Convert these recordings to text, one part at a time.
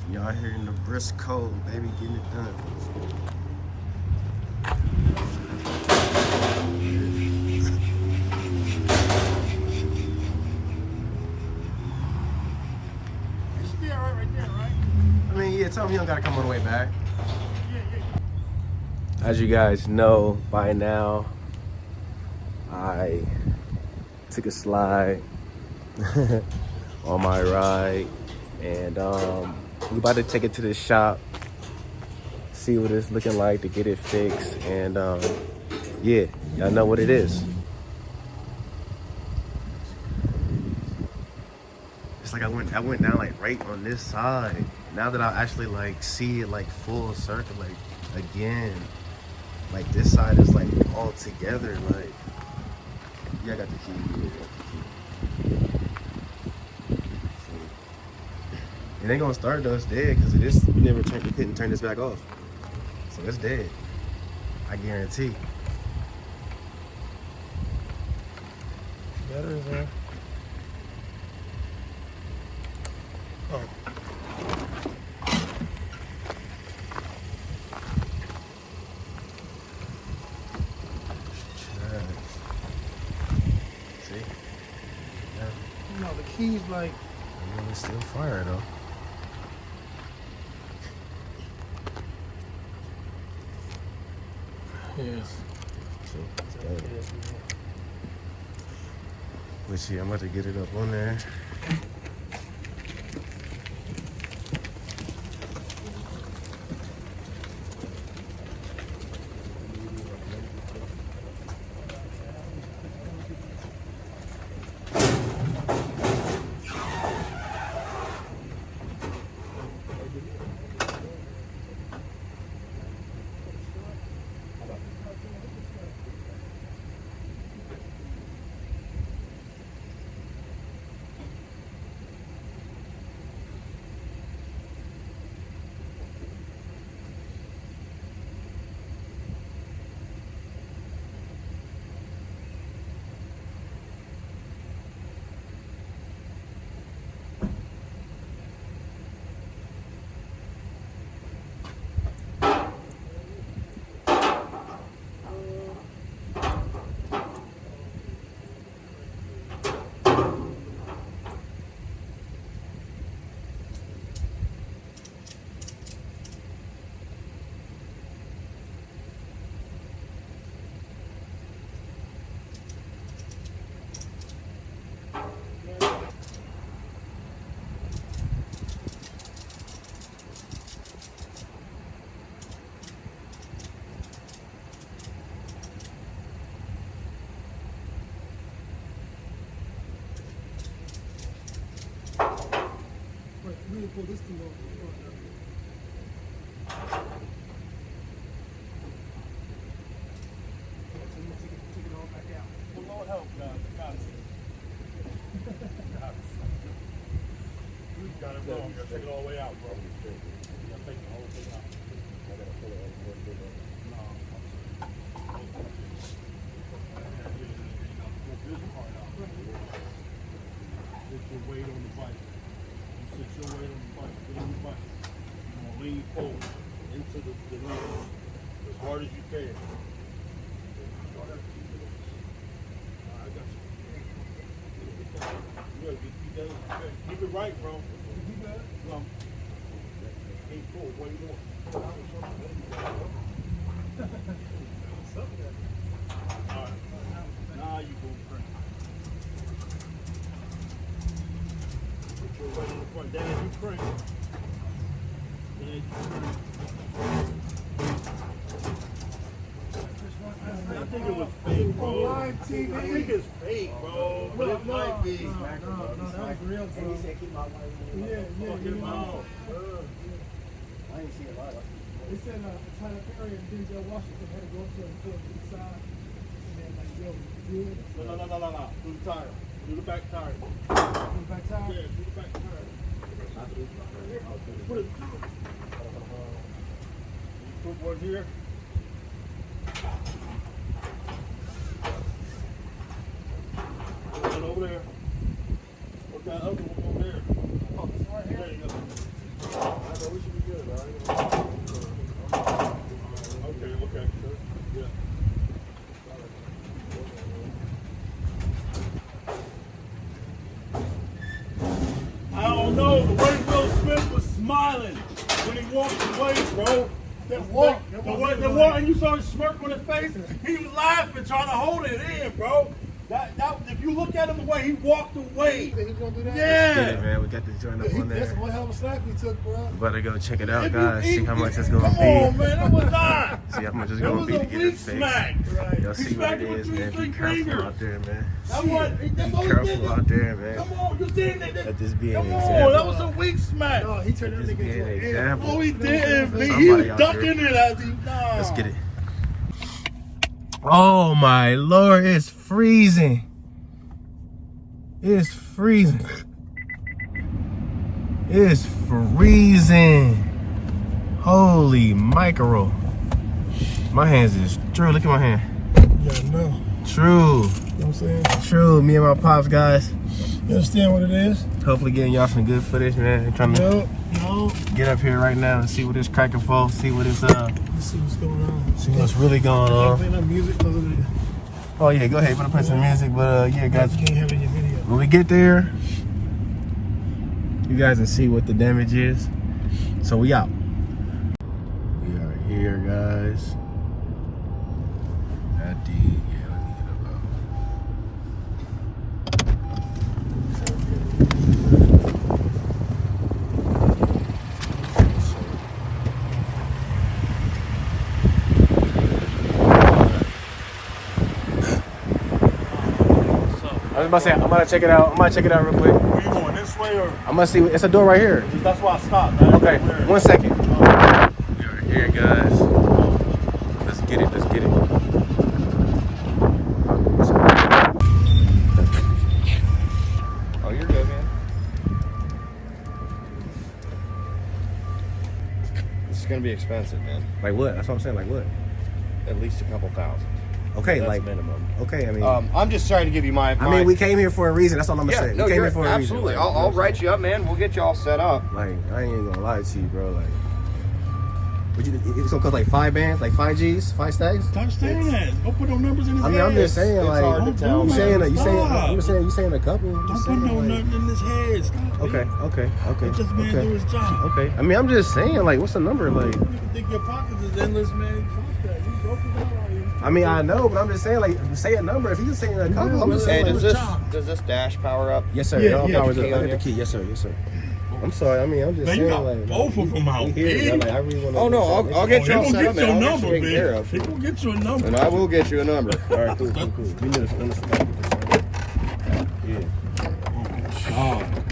Y'all here in the brisk cold, baby, getting it done. It should be all right there, right? I mean, yeah, tell him he don't gotta come all the way back. Yeah. As you guys know by now, I took a slide on my ride, and we about to take it to the shop, see what it's looking like to get it fixed, and yeah, y'all know what it is. It's like I went down like right on this side. Now that I actually like see it like full circle, like again, like this side is like all together. Like, yeah, I got the key. Yeah, I got the key. It ain't gonna start though. It's dead because it is. We couldn't turn this back off, so it's dead. I guarantee. Batteries there. Oh. See? Yeah. No, the key's like. I mean, it's still fire though. Yes. So, let's see, I'm about to get it up on there. Really pull this thing over. Take it all back out. Well, Lord help, God. You got it wrong. You gotta take it all the way out, bro. You gotta take the whole thing out. I gotta pull it out. Pull this part out. Put your weight on the bike. You sit your weight on the bike. Get on the bike. You're gonna lean forward into the lane as hard as you can. I got you. You gotta keep it right, bro. You good? No. Ain't cool. What do you want? Alright. Now you go crank. Put your weight in the front. Then as you crank. I think it was fake, bro. Live TV. I think it's fake, bro. But it might be. No, that was real, bro. Yeah. Fucking mouth. I didn't see a lot. They said Tyler Perry and Denzel Washington had to go up to him and pull him to the side. And then, like, yo, good. No. Do the tire. Do the back tire. Pull the back tire. Yeah, do the back tire. Put it. You put one here. Put one over there. Put that other one over there. Oh, this right here? There you go. but we should be good, all right? Okay, okay, sure. Yeah. I don't know. The way Will Smith was smiling when he walked away, bro. That walk, and you saw his smirk on his face. He was laughing, trying to hold it in, bro. That if you look at him the way he walked away, He's gonna do that? Yeah, man, we got this joint up on That's there. one hell of a snack he took, bro. We better go check it out, guys. See how much it's gonna come be. on, man, that was not. See how much it's That gonna was be a to get weak it fixed. smack. Right. Y'all He see what smacked it him with is, three man. Be fingers. careful out there, man. That was, Be that's all he careful did. out there, man. Come on, you seen that? Let this be an Come on, example. that was a weak smack. No, he turned that Let this nigga be into an an example. Oh, he didn't. He Somebody was out ducking there. it as he. Nah. Let's get it. Oh my Lord, it's freezing. It's freezing. It's freezing. Holy micro. My hands is true. Look at my hand. Yeah, no. True. You know what I'm saying? True. Me and my pops, guys. You understand what it is? Hopefully getting y'all some good footage, man. Trying to No. get up here right now and see what it's cracking for. See what it's Let's see what's going on. see what's really going on. Playing that music because of the Oh yeah, go ahead. Put play some music. But yeah, guys. you can't have it in your video. When we get there, you guys can see what the damage is. So we out. We are here, guys. At the let me get up. I was about to say, I'm gonna check it out. I'm gonna check it out real quick. Where you going, this way or? I'm gonna see. It's a door right here. That's why I stopped. Man. Okay, 1 second. We are here, guys. Let's get it. Let's get it. Oh, you're good, man. This is gonna be expensive, man. Like what? That's what I'm saying. Like what? At least a couple thousand. Okay, That's like minimum. Okay, I mean, I'm just trying to give you my. I mean, we came here for a reason. That's all I'm gonna say. no, We came you're here for a absolutely. reason. Like, I'll write you up, man. We'll get you all set up. Like, I ain't gonna lie to you, bro. Like, it's gonna cost like 5 bands, like 5 G's, 5 stacks. Stop saying that. Don't put no numbers in his I mean, I'm just saying, It's like, hard to tell, you man. saying that, Stop. you saying a couple. Don't Just put saying, no like, nothing in his head. Stop. Okay. Let this man do his job. Okay. I mean, I'm just saying, like, what's the number, like? You can think your pockets is endless, man. Fuck that. You broke it out on you. I mean, I know, but I'm just saying, like, say a number. If he's saying a couple, I'm just Hey, saying, like, does this dash power up? yes, sir. Yeah, It all yeah. powers up. Key I on got the here? key. Yes, sir. Yes, sir. I'm sorry. I mean, I'm just Man, you saying, got like, both of them out, we here, man. like, I really want to. Oh, no, I'll get They you all gonna set get up, your man. I'll number, get you taken care man. of. They gonna get you a number. And I will get you a number. All right, cool. Give me this. Yeah. God.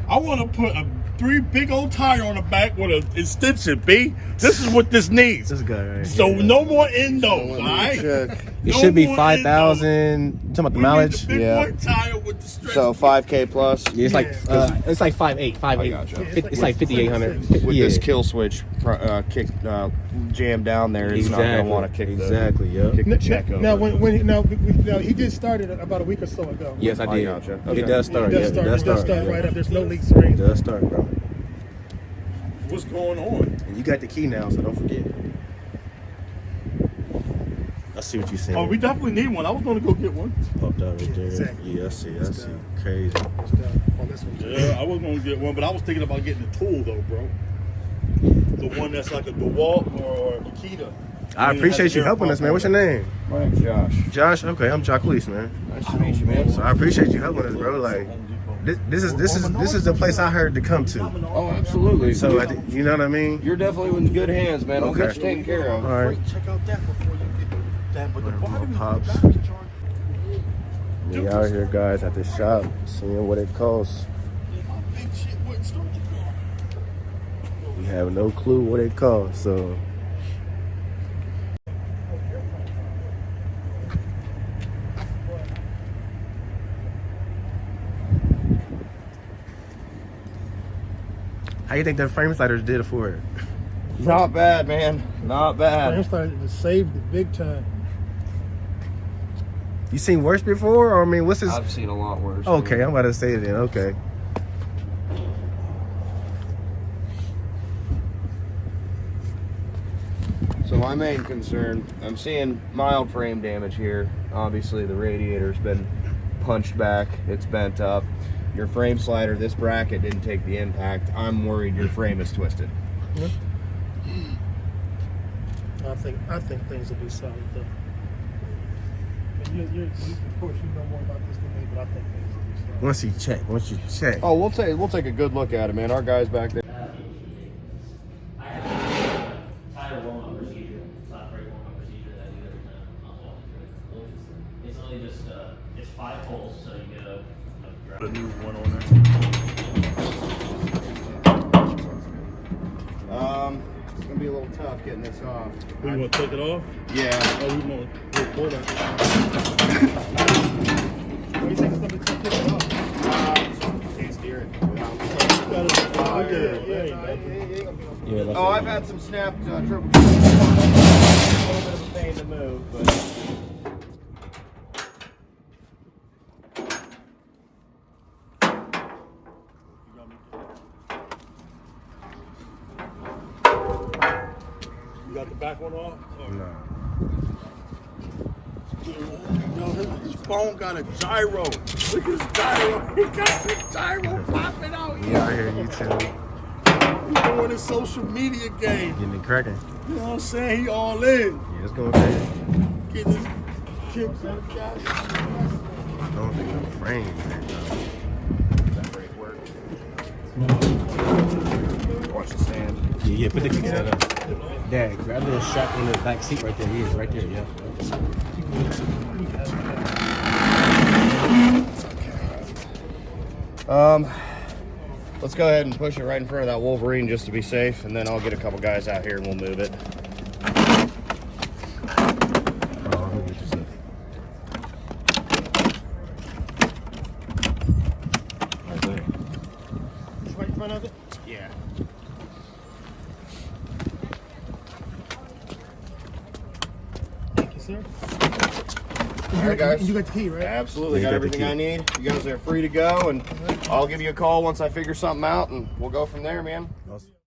I want to put a 3 big old tire on the back with an extension, B. This is what this needs. This guy right So here. no more endos, all right? It No should be more 5,000. Talking about the We mileage. need the big Yeah. boy tire with the stretch. So 5K plus. Yeah, it's like it's like 5.8, 5.8. I gotcha. It's like 5,800. With Yeah. this kill switch kick jam down there, it's not gonna want to kick Exactly. Yep. the check over. Now, he did start it about a week or so ago. Yes, I I did. gotcha. It Okay. does start. It Yeah, does start. It does start yeah. right up. There's no leaks or It anything. does start, bro. What's going on? And you got the key now, so don't forget. I see what you're saying. Oh, we definitely need one. I was gonna go get one. Popped out right there. Exactly. Yeah, I see. Crazy. On this one. Yeah, I was gonna get one, but I was thinking about getting a tool though, bro. The one that's like a DeWalt or a Makita. I appreciate you helping us, man. What's your name? My name's Josh. Josh. Okay, I'm Jacqueline, man. Nice to meet you, man. So I appreciate you helping us, bro. Like, this is the place I heard to come to. Oh, absolutely. So you know what I mean? You're definitely in good hands, man. I'll Okay. get you taken care of. All right. Check out that before you get that. But the battery, Pops. the battery charge. We out here, guys, at the shop, seeing what it costs. Big shit wouldn't start your car. We have no clue what it costs, so. How you think the frame sliders did for it? Not bad, man. Not I'm bad. starting to save the big time. You seen worse before, or I mean, what's his? I've seen a lot worse. Okay, man. I'm about to say it then. Okay. my main concern, I'm seeing mild frame damage here. Obviously the radiator's been punched back, it's bent up. Your frame slider, this bracket didn't take the impact. I'm worried your frame is twisted. I think things will be solid though. And you of course you know more about this than me, but I think things will be solid. Once you check. Oh, we'll take a good look at it, man. Our guys back there. I have a tire warm-up procedure. It's not a brake warm-up procedure that I do every time. I'll walk you through it. It's only just it's 5 holes, so you get a new one on there. It's gonna be a little tough getting this off. We want to take it off? Yeah. Oh, we want to report it. What do you think it's gonna be tough to get off? Can't steer it. Oh, I've had some snap triple. A little bit of a pain to move, but. You got the back one off? No. Yo, his phone got a gyro. Look at his gyro. He got the gyro popping out We here. out here, YouTube. He's doing his social media game. Getting it cracking. You know what I'm saying? He all in. Yeah, it's going bad. Getting his kicks on the guy. I don't think no frame, man. That brake work. Watch the stand. Yeah, put the kicks up. Dad, grab the strap on the back seat right there. He is right there, yeah. Let's go ahead and push it right in front of that Wolverine just to be safe, and then I'll get a couple guys out here and we'll move it. Oh, what you said. Right there. Just right in front of it? Yeah. Thank you, sir. All right, guys. You got the key, right? Absolutely, Yeah, got you got the everything I need. You guys are free to go, and I'll give you a call once I figure something out, and we'll go from there, man. Awesome.